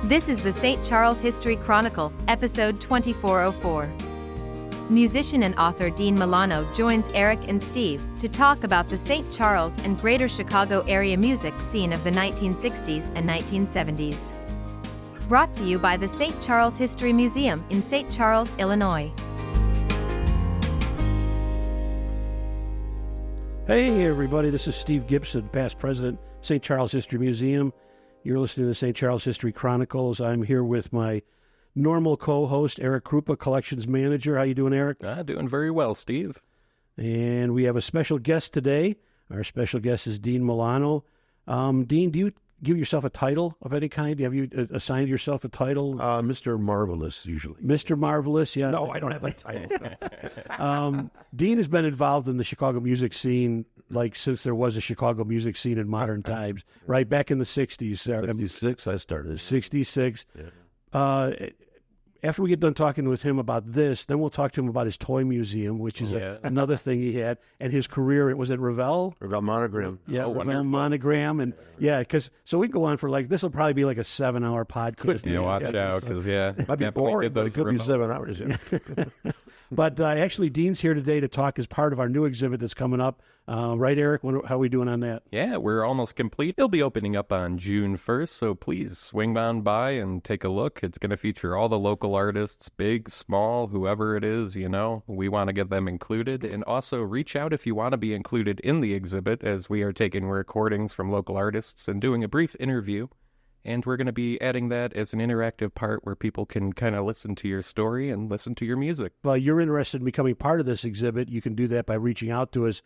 This is the St. Charles History Chronicle, episode 2404. Musician and author Dean Milano joins Eric and Steve to talk about the St. Charles and Greater Chicago area music scene of the 1960s and 1970s. Brought to you by the St. Charles History Museum in St. Charles, Illinois. Hey everybody, this is Steve Gibson, past president, St. Charles History Museum. You're listening to the St. Charles History Chronicles. I'm here with my normal co-host, Eric Krupa, collections manager. How you doing, Eric? Doing very well, Steve. And we have a special guest today. Our special guest is Dean Milano. Dean, do you give yourself a title of any kind? Have you assigned yourself a title? Mr. Marvelous, usually. Mr. Marvelous, yeah. No, I don't have a title. Dean has been involved in the Chicago music scene since there was a Chicago music scene in modern times, right back in the 60s. 66, I started. 66. Yeah. After we get done talking with him about this, then we'll talk to him about his toy museum, which is another thing he had, and his career. Was it Revell? Revell Monogram. Yeah, Revell wonderful. Monogram. And so we can go on for this will probably be like a 7-hour podcast. Yeah, watch out, because Might be boring, but it could be 7 hours. Yeah. But actually, Dean's here today to talk as part of our new exhibit that's coming up. Right, Eric? How are we doing on that? Yeah, we're almost complete. It'll be opening up on June 1st, so please swing on by and take a look. It's going to feature all the local artists, big, small, whoever it is, We want to get them included. And also reach out if you want to be included in the exhibit, as we are taking recordings from local artists and doing a brief interview. And we're going to be adding that as an interactive part where people can kind of listen to your story and listen to your music. If you're interested in becoming part of this exhibit, you can do that by reaching out to us,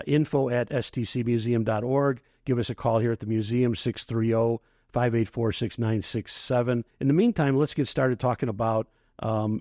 info@stcmuseum.org. Give us a call here at the museum, 630-584-6967. In the meantime, let's get started talking about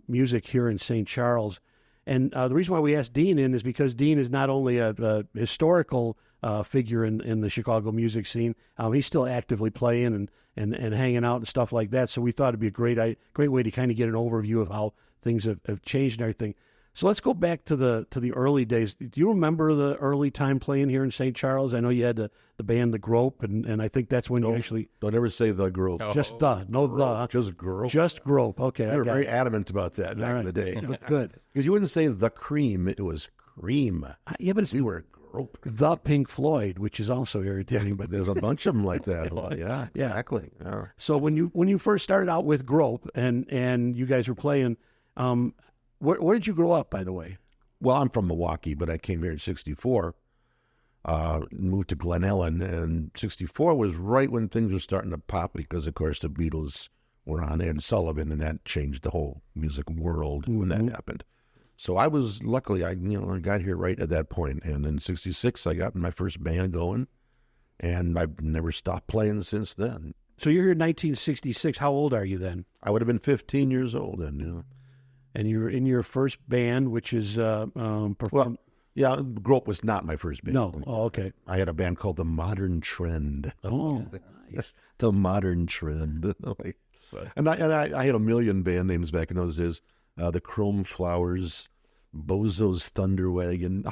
music here in St. Charles. And the reason why we asked Dean in is because Dean is not only a historical figure in the Chicago music scene. He's still actively playing and hanging out and stuff like that. So we thought it'd be a great way to kind of get an overview of how things have changed and everything. So let's go back to the early days. Do you remember the early time playing here in St. Charles? I know you had the band The Grope, and I think that's when you actually... Don't ever say The Grope. Just Just Grope. Just Grope, okay. They were very adamant about that back in the day. Good. Because you wouldn't say The Cream, it was Cream. Yeah, but we were Grope. The Pink Floyd, which is also irritating. But there's a bunch of them like that. Yeah, exactly. Yeah. So when you first started out with Grope and you guys were playing, where did you grow up, by the way? Well, I'm from Milwaukee, but I came here in 64, moved to Glen Ellen, and 64 was right when things were starting to pop because, of course, the Beatles were on Ed Sullivan, and that changed the whole music world when that happened. So I was, luckily, I got here right at that point, and in 66, I got my first band going, and I've never stopped playing since then. So you're here in 1966. How old are you then? I would have been 15 years old then, And you were in your first band, which is Grope was not my first band. No. Oh, okay. I had a band called The Modern Trend. Oh, nice. The Modern Trend. And I had a million band names back in those days. The Chrome Flowers, Bozo's Thunder Wagon.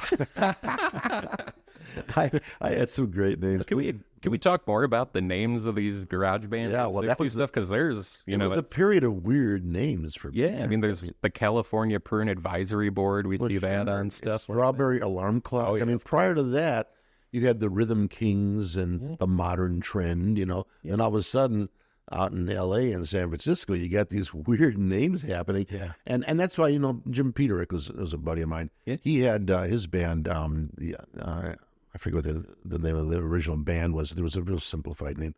I had some great names. Can we talk more about the names of these garage bands? Yeah, well, that was stuff, because there's it was the period of weird names for yeah. bands. I mean, there's the California Prune Advisory Board. We see that on stuff. Strawberry Alarm Clock. Oh, yeah. I mean, prior to that, you had the Rhythm Kings and the Modern Trend. And all of a sudden, out in L.A. and San Francisco, you got these weird names happening. Yeah. And that's why, Jim Peterick was a buddy of mine. Yeah. He had his band, I forget what the name of the original band was. There was a real simplified name.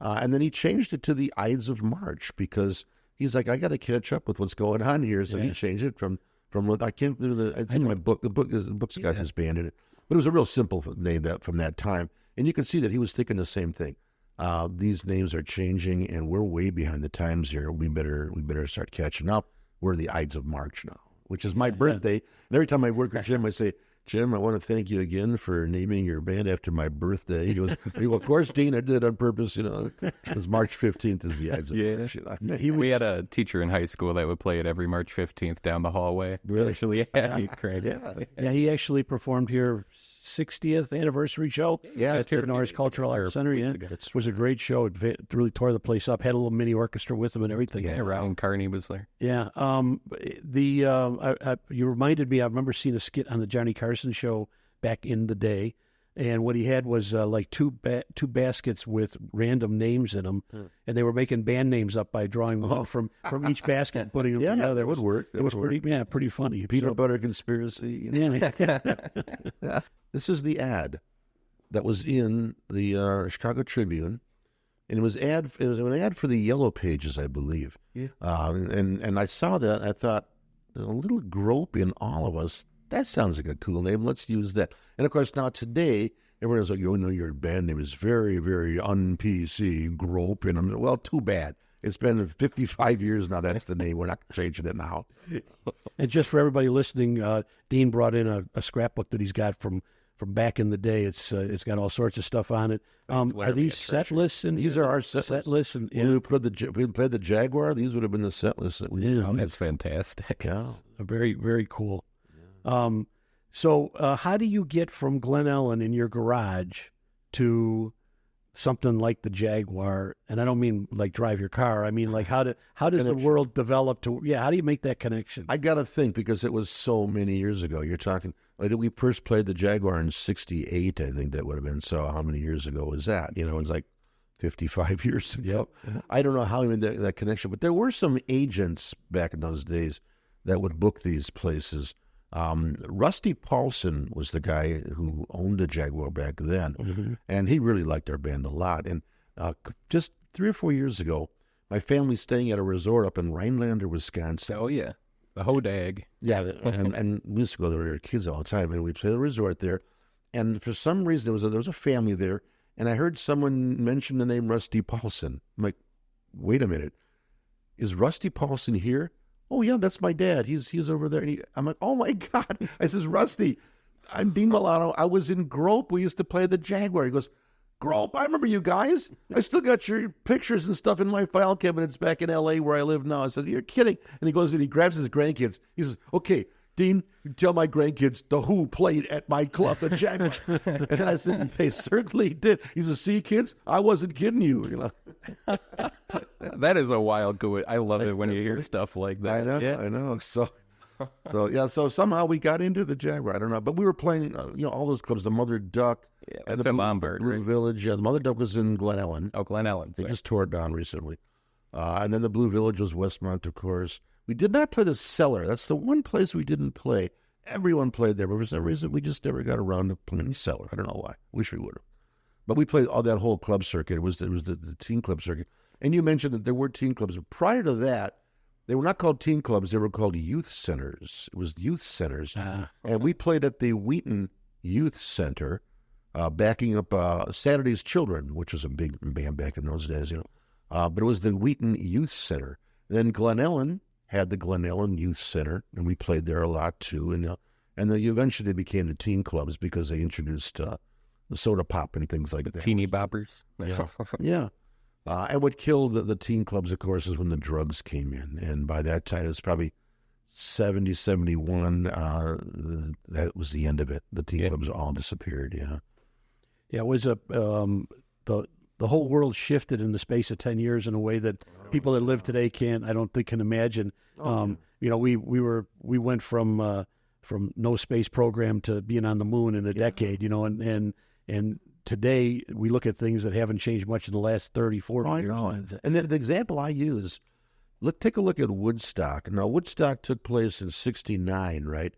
And then he changed it to the Ides of March because he's like, I got to catch up with what's going on here. So he changed it from I can't do it's in my book. The book's got his band in it. But it was a real simple name from that time. And you can see that he was thinking the same thing. These names are changing, and we're way behind the times here. We better start catching up. We're the Ides of March now, which is my birthday. And every time I work with Jim, I say, Jim, I want to thank you again for naming your band after my birthday. He goes, well, of course, Dean, I did on purpose, because March 15th is the Ides of March. We had a teacher in high school that would play it every March 15th down the hallway. Really? Actually, yeah, Yeah, he actually performed here 60th anniversary show. Yeah, at the Norris Cultural Arts Center. Yeah, it was a great show. It really tore the place up. Had a little mini orchestra with them and everything. Yeah, Ron Carney was there. Yeah. You reminded me. I remember seeing a skit on the Johnny Carson show back in the day, and what he had was like two baskets with random names in them, and they were making band names up by drawing one from each basket and putting them together. That would work. It was pretty funny. Peanut butter conspiracy. Yeah. This is the ad that was in the Chicago Tribune, and it was an ad for the Yellow Pages, I believe. Yeah. And I saw that, and I thought, there's a little grope in all of us. That sounds like a cool name. Let's use that. And of course, now today, everyone's like, your band name is very, very un-PC, grope. And I'm well, too bad. It's been 55 years now. That's the name. We're not changing it now. And just for everybody listening, Dean brought in a scrapbook that he's got from back in the day. It's got all sorts of stuff on it. Are these set lists? These are our set lists. And when we played the Jaguar, these would have been the set lists that we did. That's fantastic. Yeah. Very, very cool. So how do you get from Glen Ellen in your garage to something like the Jaguar? And I don't mean like drive your car. I mean like how does the world develop to? Yeah, how do you make that connection? I got to think, because it was so many years ago. You're talking. We first played the Jaguar in '68. I think that would have been. So how many years ago was that? It was like 55 years ago. Yep. I don't know how we made that connection, but there were some agents back in those days that would book these places. Rusty Paulson was the guy who owned the Jaguar back then, and he really liked our band a lot. And just 3 or 4 years ago, my family's staying at a resort up in Rhinelander, Wisconsin. Oh, yeah. The Hodag. Yeah, and we used to go there. We were kids all the time, and we'd play the resort there. And for some reason, there was a family there, and I heard someone mention the name Rusty Paulson. I'm like, wait a minute, is Rusty Paulson here? Oh yeah, that's my dad. He's over there. And I'm like, oh my God. I says, Rusty, I'm Dean Milano. I was in Grope. We used to play the Jaguar. He goes, Grope, I remember you guys. I still got your pictures and stuff in my file cabinets back in L.A. where I live now. I said, you're kidding. And he goes and he grabs his grandkids. He says, okay, Dean, you tell my grandkids the Who played at my club, the Jaguar. And I said, they certainly did. He says, see, kids, I wasn't kidding you. That is a wild go. I love it when you hear stuff like that. I know. So somehow we got into the Jaguar. I don't know, but we were playing, all those clubs. The Mother Duck, and the Lombard, Blue Village. Yeah, the Mother Duck was in Glen Ellen. Oh, Glen Ellen. They just tore it down recently, and then the Blue Village was Westmont, of course. We did not play the Cellar. That's the one place we didn't play. Everyone played there, but for some reason we just never got around to playing Cellar. I don't know why. Wish we would have. But we played all that whole club circuit. It was the teen club circuit. And you mentioned that there were teen clubs. Prior to that, they were not called teen clubs. They were called youth centers. It was youth centers. And we played at the Wheaton Youth Center, backing up Saturday's Children, which was a big band back in those days, But it was the Wheaton Youth Center. Then Glen Ellen had the Glen Ellen Youth Center, and we played there a lot too. And then eventually they became the teen clubs because they introduced the soda pop and things like that. Teeny boppers. Yeah. And what killed the teen clubs, of course, is when the drugs came in. And by that time, it was probably 70, 71. That was the end of it. The teen clubs all disappeared, Yeah, it was the whole world shifted in the space of 10 years in a way that people that live today can imagine. We went from no space program to being on the moon in a decade, and today we look at things that haven't changed much in the last 30, 40 years. I know. And the example I use, take a look at Woodstock. Now, Woodstock took place in '69, right?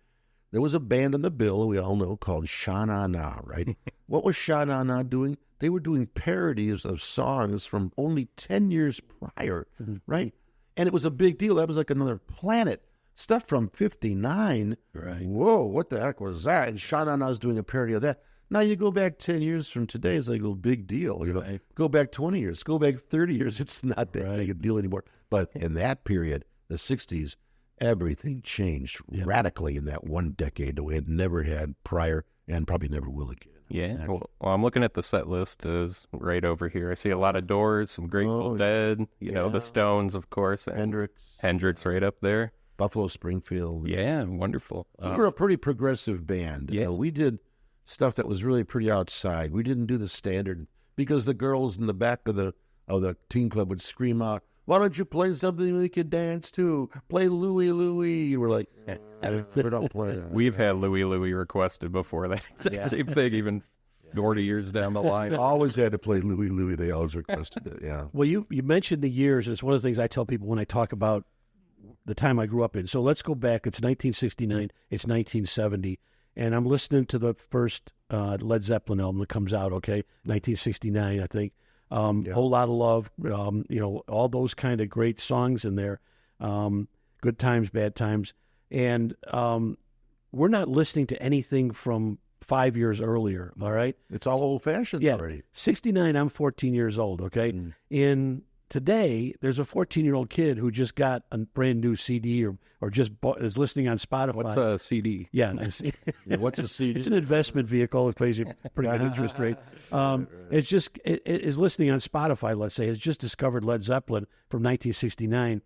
There was a band on the bill, we all know, called Sha Na Na, right? What was Sha Na Na doing? They were doing parodies of songs from only 10 years prior, right? And it was a big deal. That was like another planet. Stuff from '59. Right. Whoa, what the heck was that? And Sha Na Na's doing a parody of that. Now you go back 10 years from today, it's like a big deal. Right. Go back 20 years, go back 30 years, it's not that big a deal anymore. But in that period, the 60s, everything changed radically in that one decade the way it never had prior and probably never will again. Yeah. Well, I'm looking at the set list is right over here. I see a lot of Doors, some Grateful Dead, the Stones, of course. Hendrix right up there. Buffalo Springfield. Yeah, wonderful. We were a pretty progressive band. Yeah. We did stuff that was really pretty outside. We didn't do the standard because the girls in the back of the teen club would scream out, "Why don't you play something we could dance to? Play Louie Louie." We're like, we don't play that. We've had Louie Louie requested before. That exact same thing, even 40 years down the line. Always had to play Louie Louie. They always requested it, yeah. Well, you mentioned the years, and it's one of the things I tell people when I talk about the time I grew up in. So let's go back. It's 1969. It's 1970. And I'm listening to the first Led Zeppelin album that comes out, okay? 1969, I think. Whole Lot of Love, all those kind of great songs in there. Good Times, Bad Times. And we're not listening to anything from 5 years earlier, all right? It's all old-fashioned already. 69, I'm 14 years old, okay? In today, there's a 14-year-old kid who just got a brand new CD or just is listening on Spotify. What's a CD? Yeah. What's a CD? It's an investment vehicle. It pays you a pretty good interest rate. It's just, it is listening on Spotify, let's say, has just discovered Led Zeppelin from 1969.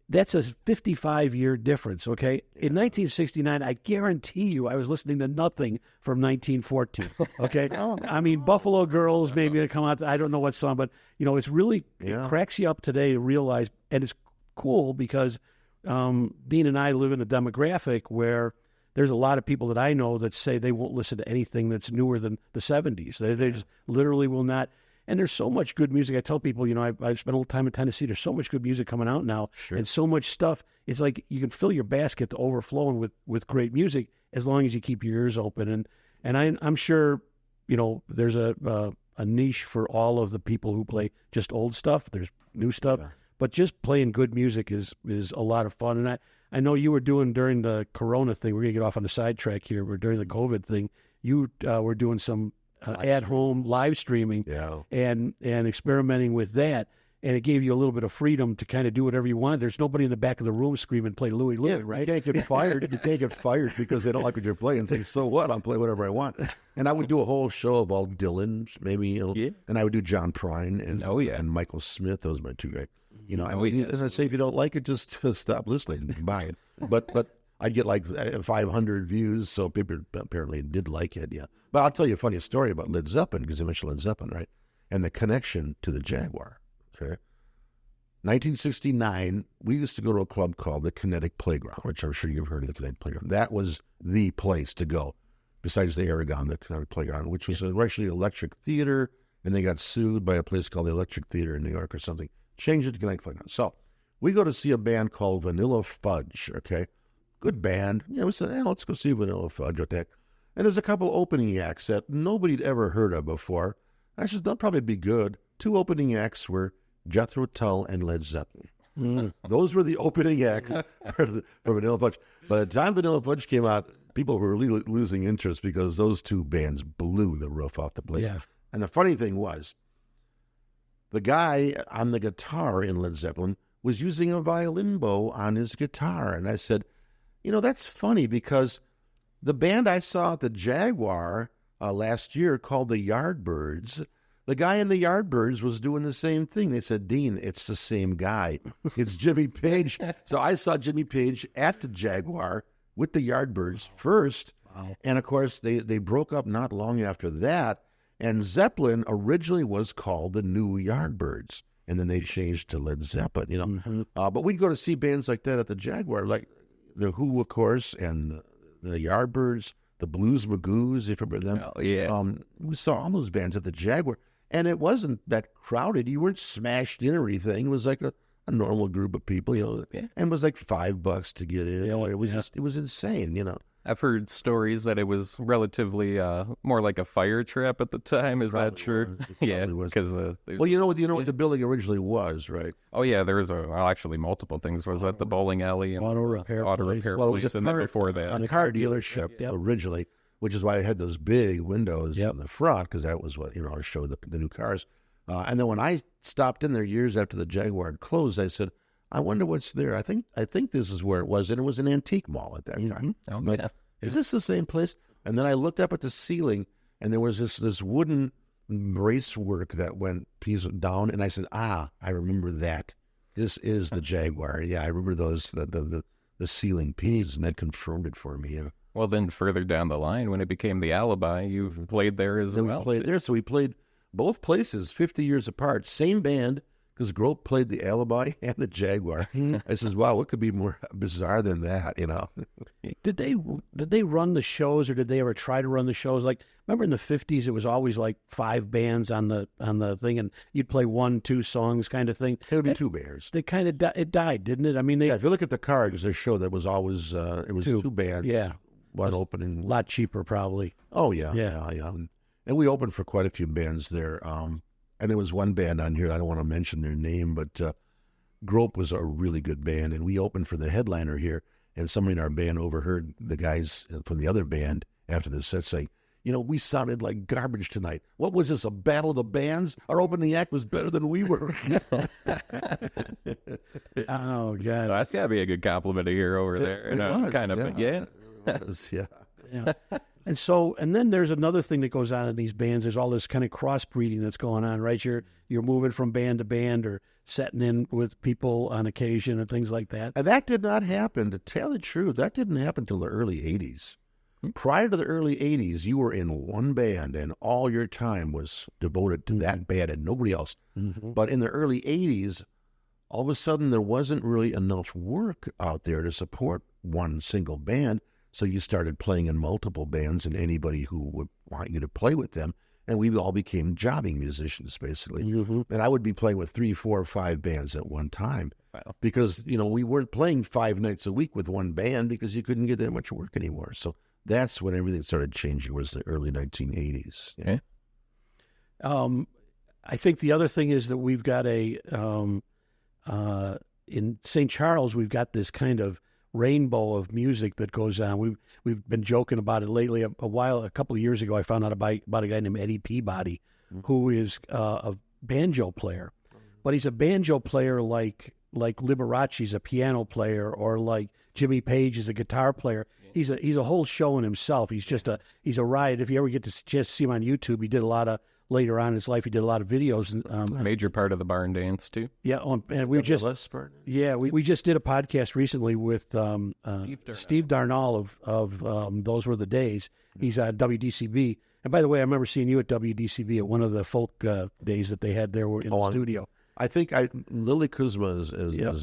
That's a 55-year difference, okay? In 1969, I guarantee you I was listening to nothing from 1914, okay? I mean, Buffalo Girls maybe going to come out. I don't know what song, but, it's really, it cracks you up today to realize, and it's cool because Dean and I live in a demographic where there's a lot of people that I know that say they won't listen to anything that's newer than the 70s. They just literally will not. And there's so much good music. I tell people, I spent a little time in Tennessee. There's so much good music coming out now, and so much stuff. It's like you can fill your basket to overflowing with great music as long as you keep your ears open. And I'm sure, there's a niche for all of the people who play just old stuff. There's new stuff, but just playing good music is a lot of fun. And I know you were doing during the Corona thing. We're gonna get off on the sidetrack here. But during the COVID thing, you were doing some at-home live streaming and experimenting with that, and it gave you a little bit of freedom to kind of do whatever you want. There's nobody in the back of the room screaming, "Play Louie Louie," right? You can't get fired. You can't get fired because they don't like what you're playing. Say, so what? I'll play whatever I want. And I would do a whole show of all Dylan, maybe, and I would do John Prine and Michael Smith. Those were my two guys. As I say, if you don't like it, just stop listening and buy it. But I'd get like 500 views, so people apparently did like it, But I'll tell you a funny story about Led Zeppelin, because I mentioned Led Zeppelin, right? And the connection to the Jaguar, okay? 1969, we used to go to a club called the Kinetic Playground, which I'm sure you've heard of the Kinetic Playground. That was the place to go, besides the Aragon, the Kinetic Playground, which was actually an electric theater, and they got sued by a place called the Electric Theater in New York or something. Changed it to Kinetic Playground. So we go to see a band called Vanilla Fudge, okay? Good band. We said, let's go see Vanilla Fudge. What the heck? And there's a couple opening acts that nobody'd ever heard of before. I said, they'll probably be good. Two opening acts were Jethro Tull and Led Zeppelin. Those were the opening acts for Vanilla Fudge. By the time Vanilla Fudge came out, people were really losing interest because those two bands blew the roof off the place. Yeah. And the funny thing was, the guy on the guitar in Led Zeppelin was using a violin bow on his guitar. And I said, that's funny because the band I saw at the Jaguar last year called the Yardbirds, the guy in the Yardbirds was doing the same thing. They said, "Dean, it's the same guy. It's Jimmy Page." So I saw Jimmy Page at the Jaguar with the Yardbirds first. Wow. And, of course, they broke up not long after that. And Zeppelin originally was called the New Yardbirds. And then they changed to Led Zeppelin, But we'd go to see bands like that at the Jaguar, like the Who, of course, and the Yardbirds, the Blues Magoos, if you remember them. Oh, yeah. We saw all those bands at the Jaguar, and it wasn't that crowded. You weren't smashed in or anything. It was like a normal group of people, and it was like $5 to get in. It was insane, I've heard stories that it was relatively more like a fire trap at the time. Is that true? Yeah, because well, you know what the building originally was, right? Oh yeah, there was actually multiple things. Was at the bowling alley and auto repair place, and then before that, a car dealership originally, which is why I had those big windows in the front, because that was what I showed the new cars. And then when I stopped in there years after the Jaguar had closed, I said, I wonder what's there. I think this is where it was, and it was an antique mall at that time. Oh, like, is this the same place? And then I looked up at the ceiling, and there was this wooden bracework that went piece down, and I said, I remember that. This is the Jaguar. Yeah, I remember those the ceiling pieces, and that confirmed it for me. Well, then further down the line, when it became the Alibi, you've played there as Then well. we played there, so we played both places 50 years apart. Same band, because Grope played the Alibi and the Jaguar. I says, wow, what could be more bizarre than that, you know? Did they run the shows, or did they ever try to run the shows? Like, remember in the 50s, it was always like 5 bands on the thing, and you'd play 1-2 songs kind of thing. It would be 2 bands. They kind of it died, didn't it? I mean, Yeah, if you look at the cards, there's a show that was always, it was 2 bands. Yeah. One opening. A lot cheaper, probably. Oh, yeah. And we opened for quite a few bands there. And there was one band on here, I don't want to mention their name, but Grope was a really good band. And we opened for the headliner here. And somebody in our band overheard the guys from the other band after the set saying, you know, we sounded like garbage tonight. What was this, a battle of the bands? Our opening act was better than we were. Oh, God. That's got to be a good compliment to hear over there. It was, kind of, yeah. Yeah. Yeah. And then there's another thing that goes on in these bands. There's all this kind of crossbreeding that's going on, right? You're moving from band to band, or setting in with people on occasion and things like that. And that did not happen, to tell the truth, that didn't happen until the early 80s. Prior to the early 80s, you were in one band, and all your time was devoted to that band and nobody else. Mm-hmm. But in the early 80s, all of a sudden, there wasn't really enough work out there to support one single band. So you started playing in multiple bands, and anybody who would want you to play with them. And we all became jobbing musicians, basically. Mm-hmm. And I would be playing with 3, 4, 5 bands at one time. Wow. Because, you know, we weren't playing 5 nights a week with one band because you couldn't get that much work anymore. So that's when everything started changing, was the early 1980s. Yeah. I think the other thing is that we've got in St. Charles, we've got this kind of rainbow of music that goes on. We've been joking about it lately. A couple of years ago, I found out about a guy named Eddie Peabody, who is a banjo player, but he's a banjo player like Liberace's a piano player, or like Jimmy Page is a guitar player. He's a whole show in himself. He's a riot. If you ever get the chance to see him on YouTube, he did a lot of. Later on in his life, he did a lot of videos. Major part of the barn dance, too. Yeah, and we just we just did a podcast recently with Steve Darnall of Those Were the Days. He's on WDCB. And by the way, I remember seeing you at WDCB at one of the folk days that they had there in the studio. I think Lily Kuzma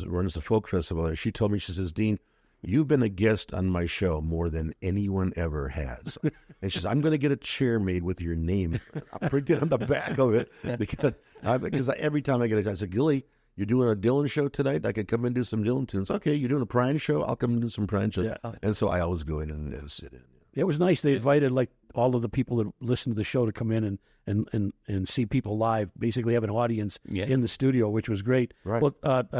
runs the folk festival. She told me, she says, Dean, you've been a guest on my show more than anyone ever has. And she says, I'm going to get a chair made with your name. I'll print it on the back of it. Because every time I get a chance, I said, Gilly, you're doing a Dylan show tonight? I could come and do some Dylan tunes. Okay, you're doing a Prine show? I'll come and do some Prine shows. Yeah. And so I always go in and sit in. It was nice. They invited like all of the people that listen to the show to come in and see people live, basically have an audience in the studio, which was great. Right. Well,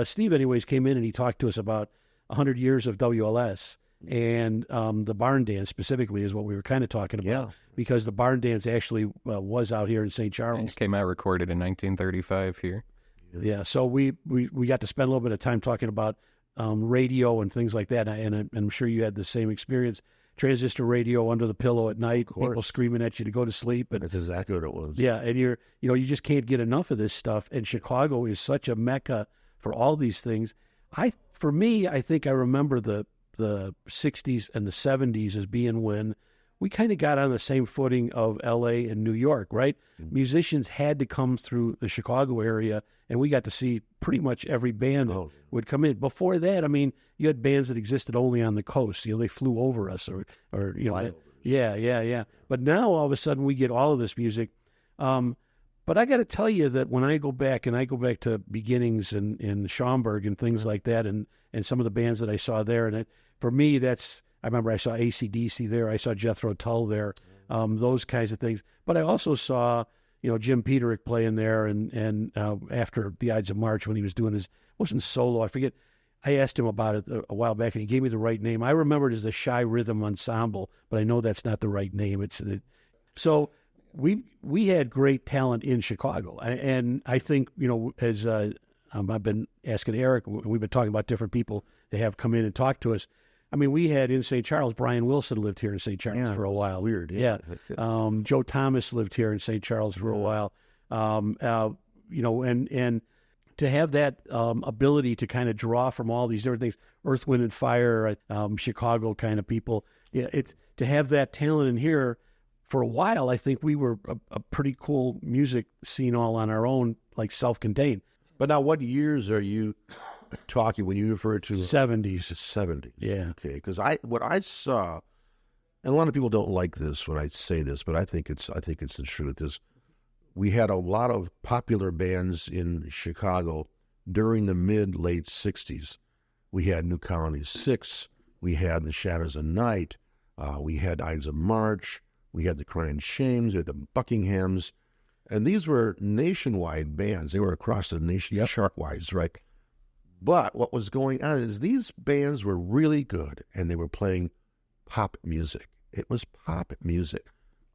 Steve anyways came in and he talked to us about 100 years of WLS, and the barn dance specifically is what we were kind of talking about, because the barn dance actually was out here in St. Charles. It came out recorded in 1935 here. Yeah, so we got to spend a little bit of time talking about radio and things like that, and I'm sure you had the same experience. Transistor radio under the pillow at night, people screaming at you to go to sleep. And that's exactly what it was. Yeah, and you just can't get enough of this stuff. And Chicago is such a mecca for all these things. For me, I think I remember the 60s and the 70s as being when we kind of got on the same footing of L.A. and New York, right? Mm-hmm. Musicians had to come through the Chicago area, and we got to see pretty much every band that would come in. Before that, I mean, you had bands that existed only on the coast. They flew over us, or yeah. But now all of a sudden we get all of this music. But I got to tell you that when I go back to beginnings in Schaumburg and things like that, and some of the bands that I saw there, and for me, I remember I saw AC/DC there, I saw Jethro Tull there, those kinds of things. But I also saw, Jim Peterick playing there, and after the Ides of March when he was doing wasn't solo, I forget. I asked him about it a while back, and he gave me the right name. I remember it as the Shy Rhythm Ensemble, but I know that's not the right name. So we had great talent in Chicago, and I think as I've been asking Eric, we've been talking about different people that have come in and talked to us. I mean, we had in St. Charles, Brian Wilson lived here in St. Charles for a while. Weird, yeah. Joe Thomas lived here in St. Charles for a while. And to have that ability to kind of draw from all these different things, Earth, Wind, and Fire, Chicago kind of people, Yeah, it's to have that talent in here. For a while, I think we were a pretty cool music scene all on our own, like self-contained. But now, what years are you talking when you refer to 70s? The 70s? Yeah. Okay, because what I saw, and a lot of people don't like this when I say this, but I think it's the truth. Is we had a lot of popular bands in Chicago during the mid-late 60s. We had New Colony Six, we had the Shadows of Night, we had Ides of March, we had the Crying Shames, we had the Buckinghams, and these were nationwide bands. They were across the nation, chart-wise, right? But what was going on is these bands were really good, and they were playing pop music. It was pop music.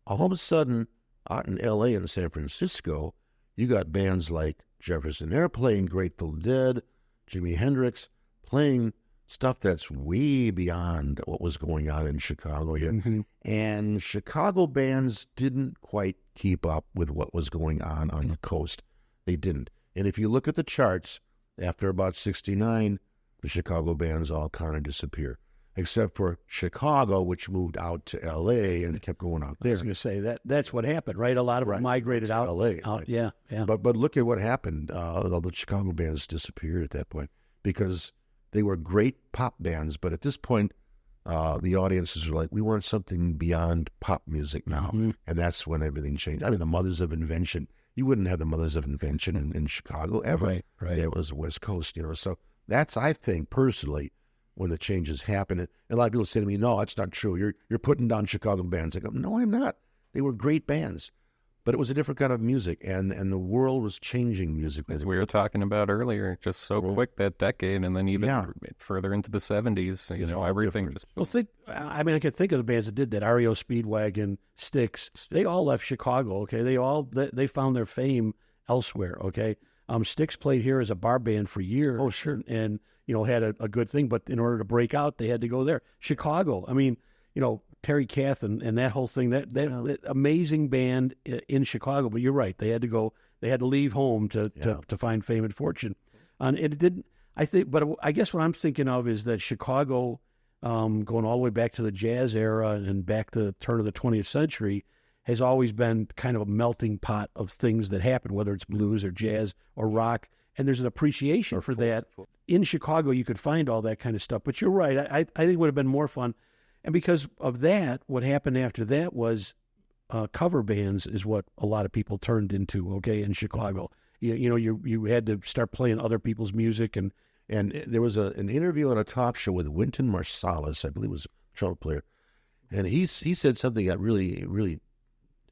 All of a sudden, out in L.A. and San Francisco, you got bands like Jefferson Airplane, Grateful Dead, Jimi Hendrix, playing stuff that's way beyond what was going on in Chicago here. Mm-hmm. And Chicago bands didn't quite keep up with what was going on the coast. They didn't. And if you look at the charts, after about 69, the Chicago bands all kind of disappear, except for Chicago, which moved out to L.A. and kept going out I there. was going to say that's what happened, right? A lot of them migrated out. L.A. Out, right? yeah. But look at what happened. All the Chicago bands disappeared at that point because they were great pop bands. But at this point, the audiences were like, we want something beyond pop music now. Mm-hmm. And that's when everything changed. I mean, the Mothers of Invention, you wouldn't have the Mothers of Invention in Chicago ever. Right. Yeah, it was the West Coast, So that's, I think, personally, when the changes happen. And a lot of people say to me, no, that's not true. You're putting down Chicago bands. I go, no, I'm not. They were great bands. But it was a different kind of music, and the world was changing music. As we were talking about earlier, just so quick that decade, and then even further into the 70s, everything just... Well, I could think of the bands that did that. REO Speedwagon, Styx, they all left Chicago, okay? They found their fame elsewhere, okay? Styx played here as a bar band for years. Oh, sure. And, had a good thing, but in order to break out, they had to go there. Chicago, Terry Kath and that whole thing, that amazing band in Chicago. But you're right, they had to leave home to find fame and fortune. And it didn't, I think, but I guess what I'm thinking of is that Chicago, going all the way back to the jazz era and back to the turn of the 20th century, has always been kind of a melting pot of things that happen, whether it's blues or jazz or rock. And there's an appreciation for that. In Chicago, you could find all that kind of stuff. But you're right, I think it would have been more fun. And because of that, what happened after that was cover bands is what a lot of people turned into, okay, in Chicago. You had to start playing other people's music. And there was an interview on a talk show with Wynton Marsalis, I believe was a trumpet player. And he said something that really, really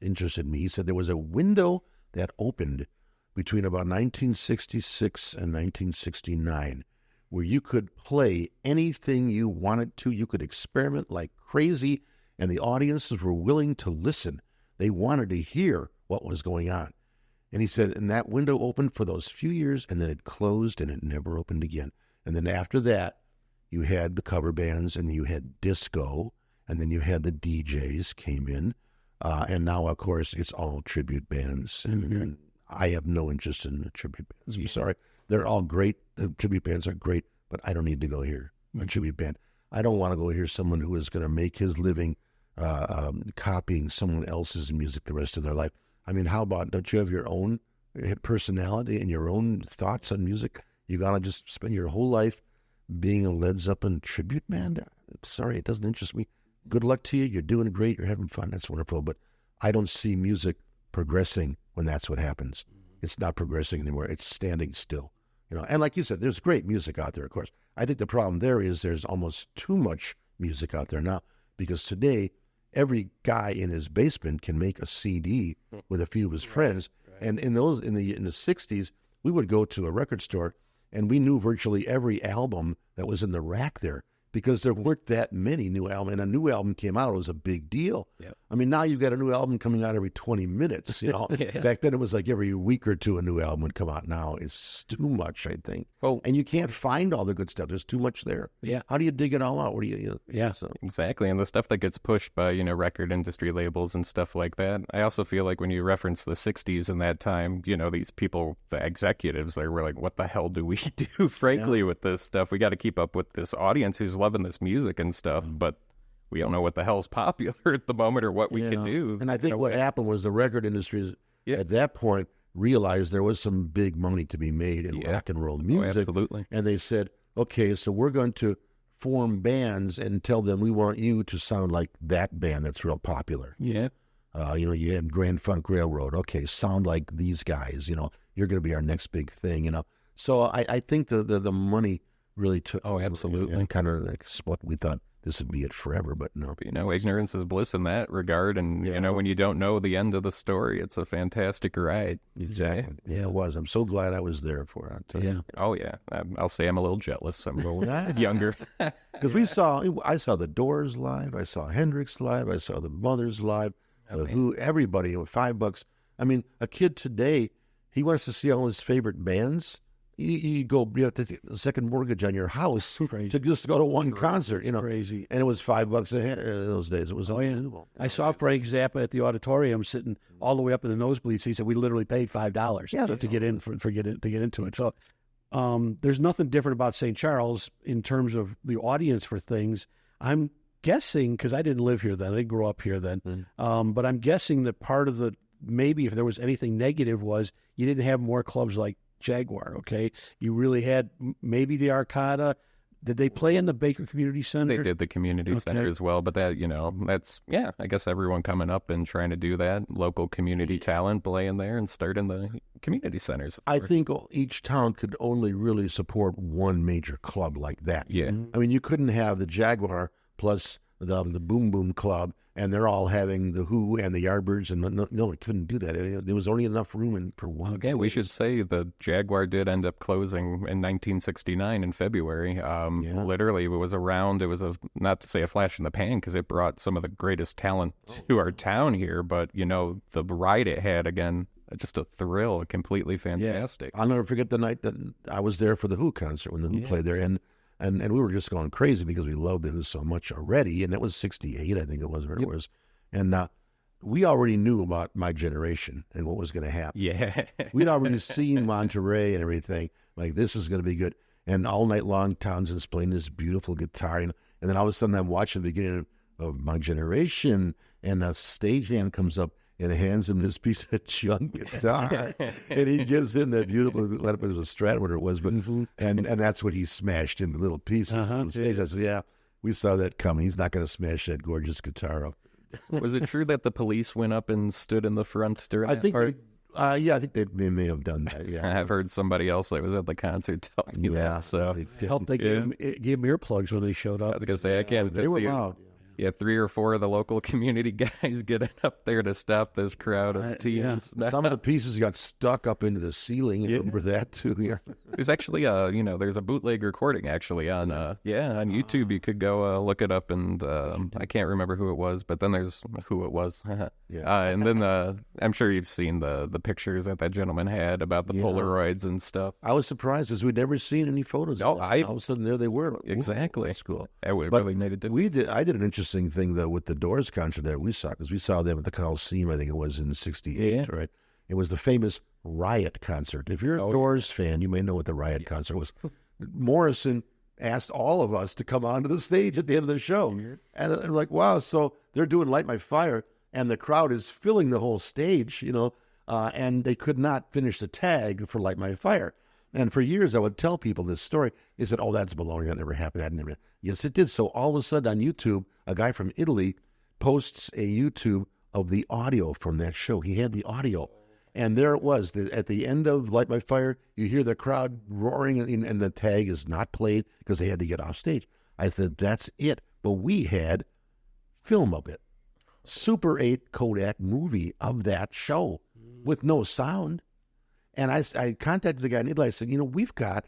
interested me. He said there was a window that opened between about 1966 and 1969 where you could play anything you wanted to. You could experiment like crazy, and the audiences were willing to listen. They wanted to hear what was going on. And he said, and that window opened for those few years, and then it closed, and it never opened again. And then after that, you had the cover bands, and you had disco, and then you had the DJs came in. And now, of course, it's all tribute bands. And I have no interest in the tribute bands. I'm sorry. They're all great. The tribute bands are great, but I don't need to go hear a tribute band. I don't want to go hear someone who is going to make his living copying someone else's music the rest of their life. I mean, how about, don't you have your own personality and your own thoughts on music? You got to just spend your whole life being a Led Zeppelin tribute band? Sorry, it doesn't interest me. Good luck to you. You're doing great. You're having fun. That's wonderful. But I don't see music progressing when that's what happens. It's not progressing anymore. It's standing still. And like you said, there's great music out there, of course. I think the problem there is there's almost too much music out there now, because today every guy in his basement can make a CD with a few of his friends. Right. And in the 60s, we would go to a record store and we knew virtually every album that was in the rack there, because there weren't that many new albums. And a new album came out, it was a big deal. Yep. I mean, now you've got a new album coming out every 20 minutes. Back then it was like every week or two a new album would come out. Now it's too much, I think. Oh, and you can't find all the good stuff. There's too much there. Yeah. How do you dig it all out? What do you So. Exactly. And the stuff that gets pushed by, record industry labels and stuff like that. I also feel like when you reference the 60s and that time, these people, the executives, they were like, what the hell do we do, frankly, with this stuff? We got to keep up with this audience who's loving this music and stuff, but we don't know what the hell's popular at the moment or what we can do. And I think what happened was the record industry at that point realized there was some big money to be made in rock and roll music. Absolutely. And they said, okay, so we're going to form bands and tell them we want you to sound like that band that's real popular. Yeah. You had Grand Funk Railroad. Okay, sound like these guys. You're going to be our next big thing. So I think the money really took. Oh, absolutely. Kind of like what we thought this would be it forever, but no. Ignorance is bliss in that regard. And, when you don't know the end of the story, it's a fantastic ride. Exactly. Yeah, it was. I'm so glad I was there for it. Yeah. Oh, yeah. I'll say I'm a little jealous. I'm a little younger. Because I saw the Doors live. I saw Hendrix live. I saw the Mothers live. Who, everybody, with $5. I mean, a kid today, he wants to see all his favorite bands. You have to take a second mortgage on your house to just go to one concert. Crazy. And it was $5 a head in those days. It was unbelievable. I saw Frank Zappa at the auditorium sitting all the way up in the nosebleeds. He said we literally paid $5 to get in to get into it. So there's nothing different about St. Charles in terms of the audience for things. I'm guessing, because I didn't live here then, I didn't grow up here then, but I'm guessing that part of the, maybe if there was anything negative, was you didn't have more clubs like Jaguar, okay? You really had maybe the Arcada. Did they play in the Baker Community Center? They did the community center as well, but that, that's, I guess everyone coming up and trying to do that, local community talent playing there and starting the community centers. I think each town could only really support one major club like that. Yeah. I mean, you couldn't have the Jaguar plus the Boom Boom Club, and they're all having the Who and the Yardbirds, and no, it couldn't do that. There was only enough room for one. Okay, we should say the Jaguar did end up closing in 1969 in February. Literally, it was not to say a flash in the pan, because it brought some of the greatest talent to our town here, but, the ride it had, again, just a thrill, completely fantastic. I'll never forget the night that I was there for the Who concert, when the Who played there, and we were just going crazy because we loved the Who so much already, and that was 68, I think it was, it was. And we already knew about My Generation and what was going to happen. Yeah. We'd already seen Monterey and everything, like, this is going to be good. And all night long, Townsend's playing this beautiful guitar, and then all of a sudden I'm watching the beginning of My Generation, and a stagehand comes up and hands him this piece of junk guitar, and he gives him that beautiful, it was a Strat, whatever it was, but and that's what he smashed into little pieces on the stage. I said, we saw that coming. He's not going to smash that gorgeous guitar up. Was it true that the police went up and stood in the front during that part? I think they may have done that. Yeah, I've heard somebody else that was at the concert telling you that. So they gave them earplugs when they showed up. I was going to say, I can't. They were loud. Yeah, 3 or 4 of the local community guys getting up there to stop this crowd of teens. Yeah. Some of the pieces got stuck up into the ceiling. Remember that too? Yeah. There's actually there's a bootleg recording actually on YouTube. You could go look it up, and I can't remember who it was, but then there's who it was. And then I'm sure you've seen the pictures that gentleman had about the Polaroids and stuff. I was surprised because we'd never seen any photos. All of a sudden there they were. Exactly. That's cool. That really made a difference. I did an interesting thing though with the Doors concert that we saw, because we saw them at the Coliseum. I think it was in '68, right? It was the famous Riot concert. If you're a Doors fan, you may know what the Riot concert was. Morrison asked all of us to come onto the stage at the end of the show, and I'm like, wow! So they're doing "Light My Fire," and the crowd is filling the whole stage, and they could not finish the tag for "Light My Fire." And for years, I would tell people this story. They said, "Oh, that's baloney. That never happened. That never." Yes, it did. So all of a sudden on YouTube, a guy from Italy posts a YouTube of the audio from that show. He had the audio, and there it was. At the end of "Light My Fire," you hear the crowd roaring, and the tag is not played because they had to get off stage. I said, "That's it." But we had film of it, Super 8 Kodak movie of that show with no sound. And I contacted the guy in Italy. I said, we've got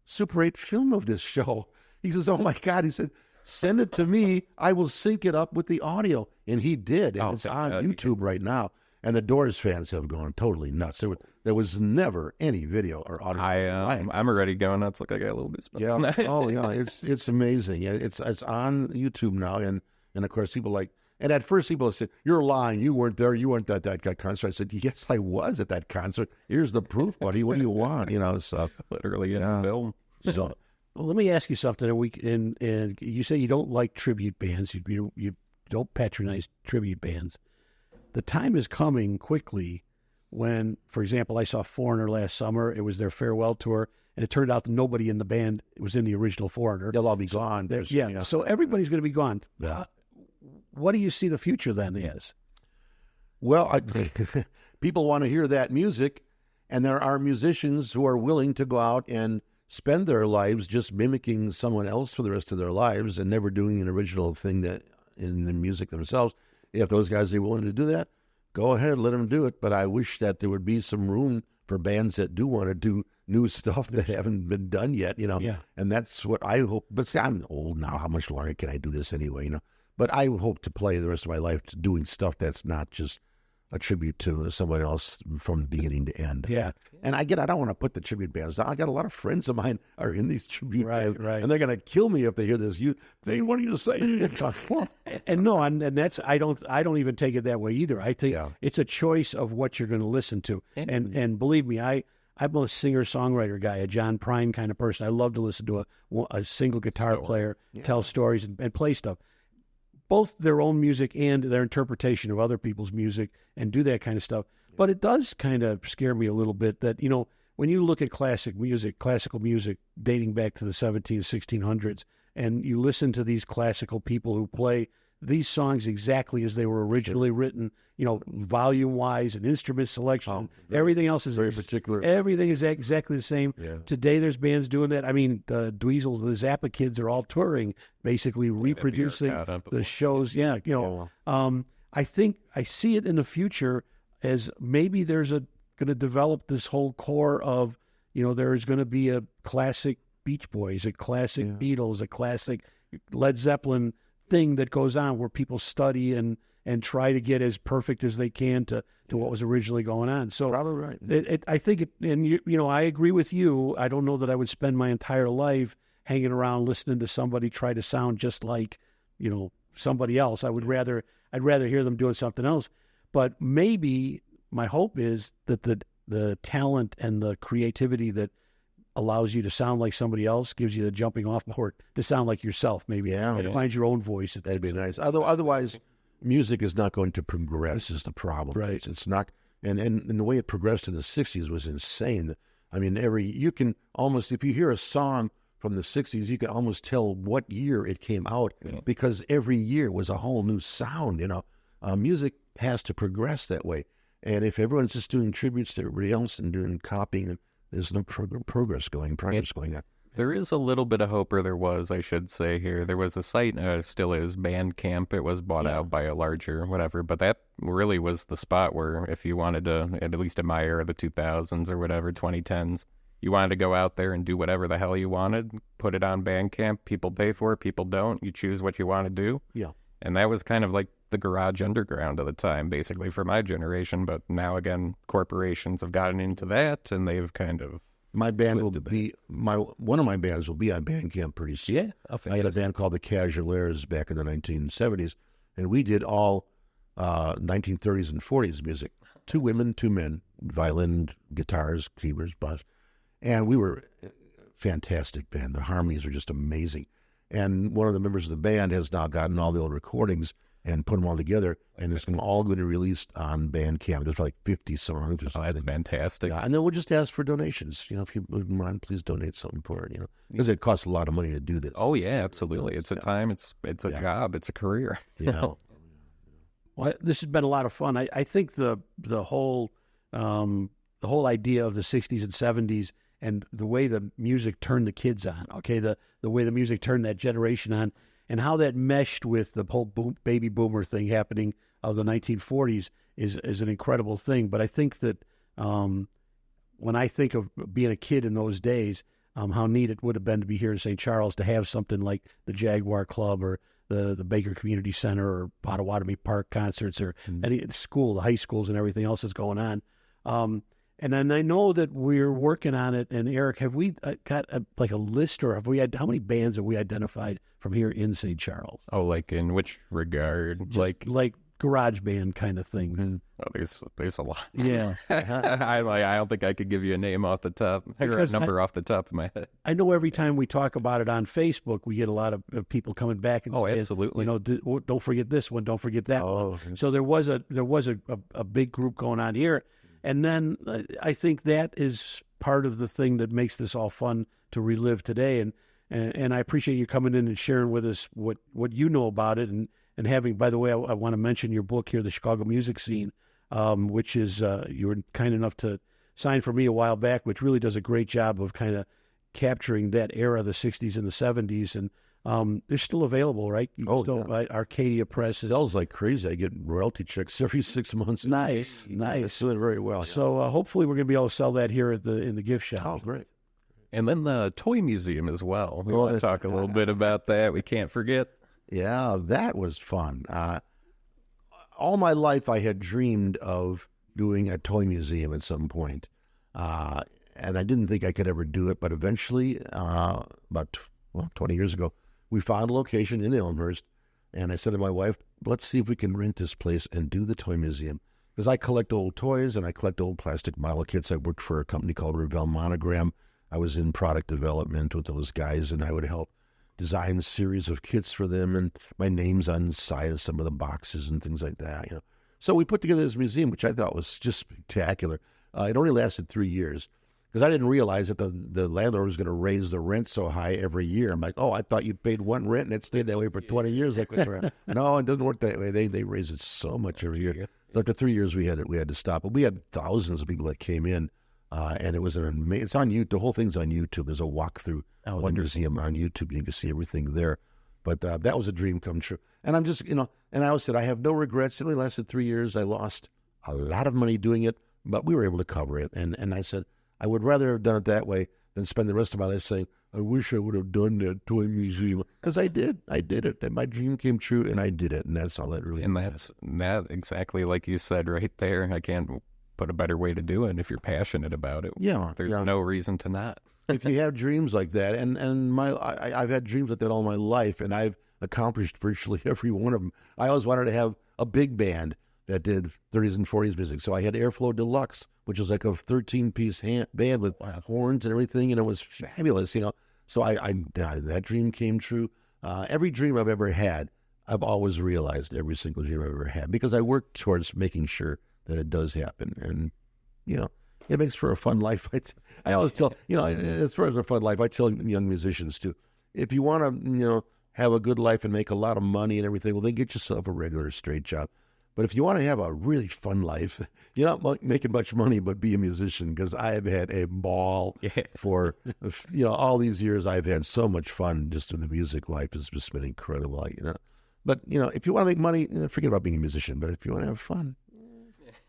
Super 8 film of this show. He says, oh, my God. He said, send it to me. I will sync it up with the audio. And he did. And it's on YouTube right now. And the Doors fans have gone totally nuts. There was never any video or audio. I'm already going nuts. Look, I got a little goosebumps. Yeah. Oh, yeah. It's amazing. It's on YouTube now. And of course, people like, and at first people said, you're lying. You weren't there. You weren't at that concert. I said, yes, I was at that concert. Here's the proof, buddy. What do you want? So literally in film. So Well, let me ask you something. And you say you don't like tribute bands. You don't patronize tribute bands. The time is coming quickly when, for example, I saw Foreigner last summer. It was their farewell tour, and it turned out that nobody in the band was in the original Foreigner. They'll all be gone. So everybody's going to be gone. Yeah. What do you see the future then as? Well, people want to hear that music, and there are musicians who are willing to go out and spend their lives just mimicking someone else for the rest of their lives and never doing an original thing that in the music themselves. If those guys are willing to do that, go ahead, let them do it. But I wish that there would be some room for bands that do want to do new stuff that haven't been done yet, Yeah. And that's what I hope. But see, I'm old now. How much longer can I do this anyway, But I hope to play the rest of my life to doing stuff that's not just a tribute to someone else from beginning to end. Yeah. And I don't want to put the tribute bands down. I got a lot of friends of mine are in these tribute bands. Right. And they're going to kill me if they hear this. They what are you saying? and that's I don't even take it that way either. I think it's a choice of what you're going to listen to. And believe me, I'm a singer-songwriter guy, a John Prine kind of person. I love to listen to a single guitar player tell stories and play stuff. Both their own music and their interpretation of other people's music and do that kind of stuff. But it does kind of scare me a little bit that, when you look at classical music dating back to the 1600s, and you listen to these classical people who play these songs exactly as they were originally written, volume-wise and instrument selection, everything else is very particular. Everything is exactly the same. Yeah. Today, there's bands doing that. I mean, the Dweezils, the Zappa kids are all touring, basically reproducing the shows. Yeah, I think I see it in the future as maybe there's going to develop this whole core of, there's going to be a classic Beach Boys, a classic Beatles, a classic Led Zeppelin thing that goes on where people study and try to get as perfect as they can to what was originally going on. So probably right. I think I agree with you. I don't know that I would spend my entire life hanging around listening to somebody try to sound just like, somebody else. I'd rather hear them doing something else. But maybe my hope is that the talent and the creativity that allows you to sound like somebody else gives you the jumping off board to sound like yourself, maybe. And to find your own voice. That'd be nice. Otherwise, music is not going to progress is the problem. Right. It's not, and the way it progressed in the 60s was insane. I mean, you can almost, if you hear a song from the 60s, you can almost tell what year it came out because every year was a whole new sound, Music has to progress that way. And if everyone's just doing tributes to everybody else and doing copying, there's no progress going on. There is a little bit of hope, or there was, I should say here. There was a site, still is, Bandcamp. It was bought out by a larger whatever, but that really was the spot where if you wanted to, at least in my era, the 2000s or whatever, 2010s, you wanted to go out there and do whatever the hell you wanted, put it on Bandcamp. People pay for it, people don't. You choose what you want to do. Yeah. And that was kind of like the garage underground of the time, basically, for my generation. But now, again, corporations have gotten into that, and they've kind of... My band will be one of my bands will be on Bandcamp pretty soon. Yeah, I had a band called the Casualairs back in the 1970s, and we did all 1930s and 40s music. 2 women, 2 men, violin, guitars, keyboards, bass, and we were a fantastic band. The harmonies are just amazing. And one of the members of the band has now gotten all the old recordings and put them all together, and it's all going to be released on Bandcamp. There's like 50 songs. Oh, that's fantastic. Yeah, and then we'll just ask for donations. If you wouldn't mind, please donate something for it, because it costs a lot of money to do this. Oh, yeah, absolutely. It's a time, it's a job, it's a career. Yeah. Well, this has been a lot of fun. I think the whole idea of the 60s and 70s and the way the music turned the kids on, the way the music turned that generation on, and how that meshed with the whole baby boomer thing happening of the 1940s is an incredible thing. But I think that when I think of being a kid in those days, how neat it would have been to be here in St. Charles to have something like the Jaguar Club or the Baker Community Center or Potawatomi Park concerts or any school, the high schools and everything else that's going on. And then I know that we're working on it. And Eric, have we got a list, or how many bands have we identified from here in St. Charles? Oh, like in which regard? Like garage band kind of thing. Mm-hmm. Oh, there's a lot. Yeah. I don't think I could give you a name off the top, or a Because number off the top of my head. I know every time we talk about it on Facebook, we get a lot of people coming back and saying, absolutely. Don't forget this one, don't forget that one. Okay. So there was a big group going on here, and then I think that is part of the thing that makes this all fun to relive today. And I appreciate you coming in and sharing with us what you know about it, and having. By the way, I want to mention your book here, The Chicago Music Scene, which is you were kind enough to sign for me a while back, which really does a great job of kind of capturing that era, the 60s and the 70s. And they're still available, right? Arcadia Press sells like crazy. I get royalty checks every 6 months. Nice. It's doing very well. So hopefully we're going to be able to sell that here in the gift shop. Oh, great. And then the toy museum as well. We want to talk a little bit about that. We can't forget. Yeah, that was fun. All my life I had dreamed of doing a toy museum at some point. And I didn't think I could ever do it, but eventually, about 20 years ago, we found a location in Elmhurst, and I said to my wife, let's see if we can rent this place and do the toy museum. Because I collect old toys and I collect old plastic model kits. I worked for a company called Revell Monogram. I was in product development with those guys, and I would help design a series of kits for them, and my name's on the side of some of the boxes and things like that. So we put together this museum, which I thought was just spectacular. It only lasted 3 years because I didn't realize that the landlord was going to raise the rent so high every year. I'm like, oh, I thought you paid one rent and it stayed that way for 20 years. No, it doesn't work that way. They raise it so much every year. So after 3 years, we had to stop. But we had thousands of people that came in. And it was it's on YouTube. The whole thing's on YouTube. There's a walkthrough of the museum on YouTube. You can see everything there. But that was a dream come true. And I'm just, and I always said, I have no regrets. It only lasted 3 years. I lost a lot of money doing it, but we were able to cover it. And I said, I would rather have done it that way than spend the rest of my life saying, I wish I would have done that toy museum. Because I did it. And my dream came true, and I did it. And that's all that really matters. And that's exactly like you said right there. I can't put a better way to do it if you're passionate about it. Yeah. There's no reason to not. If you have dreams like that, and I've had dreams like that all my life, and I've accomplished virtually every one of them. I always wanted to have a big band that did 30s and 40s music. So I had Airflow Deluxe, which was like a 13-piece band with horns and everything, and it was fabulous, So that dream came true. Every dream I've ever had, I've always realized every single dream I've ever had, because I work towards making sure that it does happen. And, it makes for a fun life. I always tell, as far as a fun life, I tell young musicians too, if you want to, have a good life and make a lot of money and everything, well, then get yourself a regular straight job. But if you want to have a really fun life, you're not making much money, but be a musician, because I have had a ball for, all these years. I've had so much fun just in the music life. It's just been incredible, But, if you want to make money, forget about being a musician. But if you want to have fun,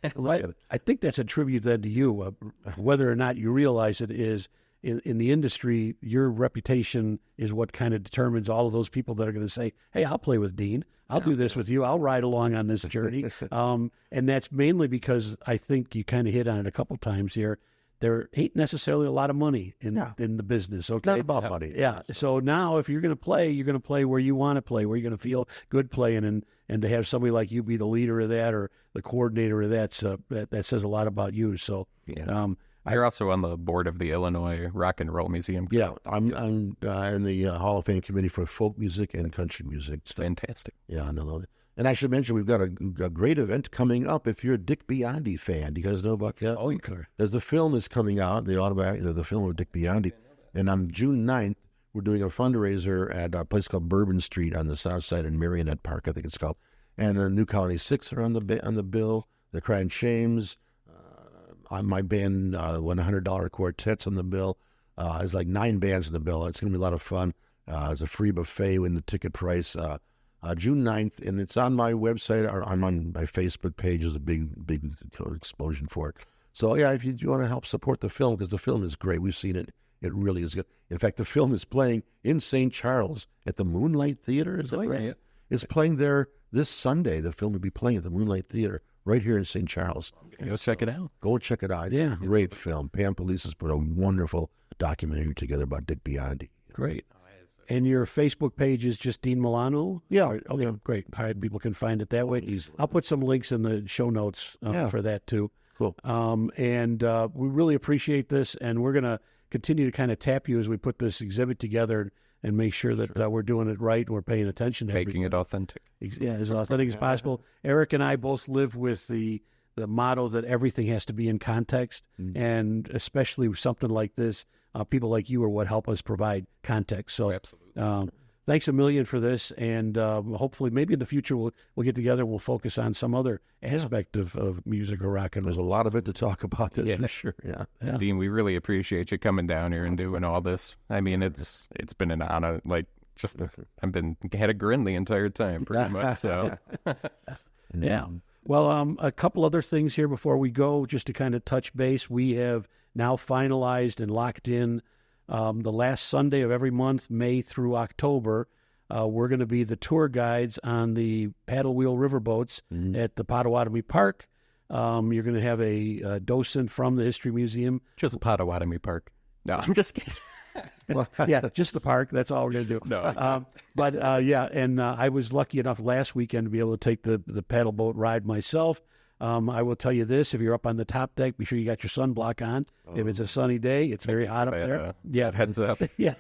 I think that's a tribute then to you, whether or not you realize it is in the industry. Your reputation is what kind of determines all of those people that are going to say, hey, I'll play with Dean. I'll do this with you. I'll ride along on this journey. And that's mainly because I think you kind of hit on it a couple times here. There ain't necessarily a lot of money in the business. Okay, not about money. Yeah. So now, if you're going to play where you want to play, where you're going to feel good playing, and to have somebody like you be the leader of that or the coordinator of that says a lot about you. So, you're also on the board of the Illinois Rock and Roll Museum. Yeah, I'm in the Hall of Fame committee for folk music and country music. It's fantastic. Yeah, I know. And I should mention, we've got a great event coming up. If you're a Dick Biondi fan, do you guys know about that? Oh, you can. There's the film is coming out, the film of Dick Biondi. And on June 9th, we're doing a fundraiser at a place called Bourbon Street on the south side in Marionette Park, I think it's called. And New Colony 6 are on the bill. The Crying Shames. My band, $100 quartet's on the bill. There's like 9 bands on the bill. It's going to be a lot of fun. There's a free buffet in the ticket price. June 9th, and it's on my website, or I'm on my Facebook page. There's a big explosion for it. So, yeah, if you want to help support the film, because the film is great. We've seen it. It really is good. In fact, the film is playing in St. Charles at the Moonlight Theater. Is that right? Yeah. It's playing there this Sunday. The film will be playing at the Moonlight Theater right here in St. Charles. Go check it out. Go check it out. It's a great film. Pam Police has put a wonderful documentary together about Dick Biondi. Great. And your Facebook page is just Dean Milano? Yeah. All right, okay, Yeah. great. All right, people can find it that way. Easily. I'll put some links in the show notes for that too. Cool. And we really appreciate this, and we're going to continue to kind of tap you as we put this exhibit together and make sure that we're doing it right and we're paying attention to Making it authentic. Yeah, as authentic as possible. Eric and I both live with the motto that everything has to be in context, and especially with something like this, people like you are what help us provide context. So, Absolutely. Thanks a million for this, and hopefully, maybe in the future we'll get together and we'll focus on some other aspect of music or rock and roll. There's a lot of it to talk about. This for sure. Yeah. Dean, we really appreciate you coming down here and doing all this. I mean, it's been an honor. Like, just had a grin the entire time, pretty much. So, yeah. Well, a couple other things here before we go, just to kind of touch base. We have now finalized and locked in the last Sunday of every month, May through October. We're going to be the tour guides on the paddle wheel riverboats at the Potawatomi Park. You're going to have a docent from the History Museum. just Potawatomi Park. No, I'm just kidding. Well, yeah, just the park. That's all we're going to do. No. But I was lucky enough last weekend to be able to take the paddle boat ride myself. I will tell you this: if you're up on the top deck, be sure you got your sunblock on. If it's a sunny day, it's very hot up there. Yeah, heads up. Yeah.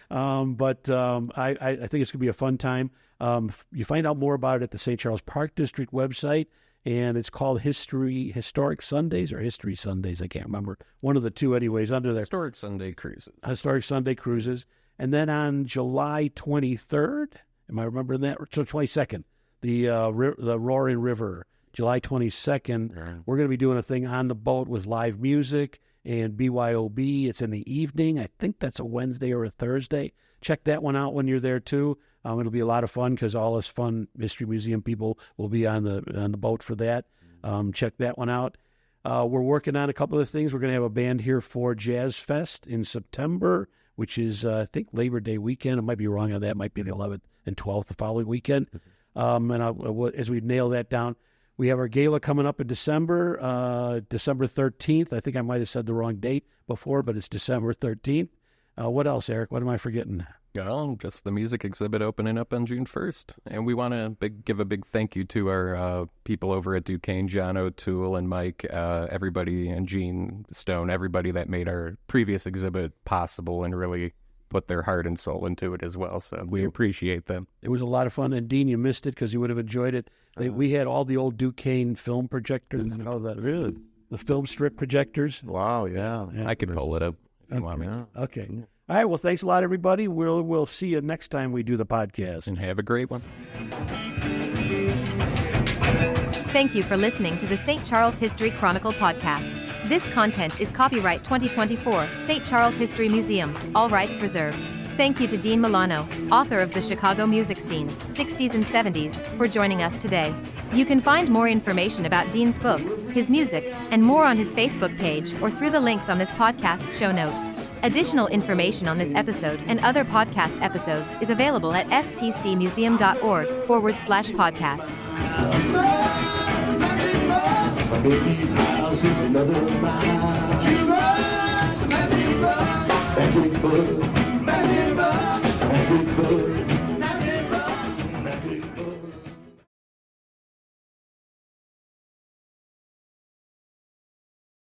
But I think it's going to be a fun time. You find out more about it at the St. Charles Park District website, and it's called Historic Sundays or History Sundays. I can't remember. One of the two, anyways, under there. Historic Sunday Cruises. Historic Sunday Cruises. And then on July 23rd, am I remembering that? Or 22nd, the Roaring River. July 22nd, we're going to be doing a thing on the boat with live music and BYOB. It's in the evening. I think that's a Wednesday or a Thursday. Check that one out when you're there, too. It'll be a lot of fun because all us fun History Museum people will be on the boat for that. Check that one out. We're working on a couple of things. We're going to have a band here for Jazz Fest in September, which is, I think, Labor Day weekend. I might be wrong on that. It might be the 11th and 12th, the following weekend. As we nail that down, we have our gala coming up in December, December 13th. I think I might have said the wrong date before, but it's December 13th. What else, Eric? What am I forgetting? Well, just the music exhibit opening up on June 1st. And we want to give a big thank you to our people over at Duquesne, John O'Toole and Mike, everybody, and Gene Stone, everybody that made our previous exhibit possible and really put their heart and soul into it as well. So we appreciate them. It was a lot of fun. And Dean, you missed it because you would have enjoyed it. We had all the old Duquesne film projectors. Really? The film strip projectors. Wow. Yeah. I could pull it up if you want me. Okay. All right. Well, thanks a lot, everybody. We'll see you next time we do the podcast. And have a great one. Thank you for listening to the St. Charles History Chronicle podcast. This content is copyright 2024, St. Charles History Museum, all rights reserved. Thank you to Dean Milano, author of the Chicago music scene, 60s and 70s, for joining us today. You can find more information about Dean's book, his music, and more on his Facebook page or through the links on this podcast's show notes. Additional information on this episode and other podcast episodes is available at stcmuseum.org/podcast. My baby's house is another mile. Too much magic bug, magic bug, magic bug, magic bug.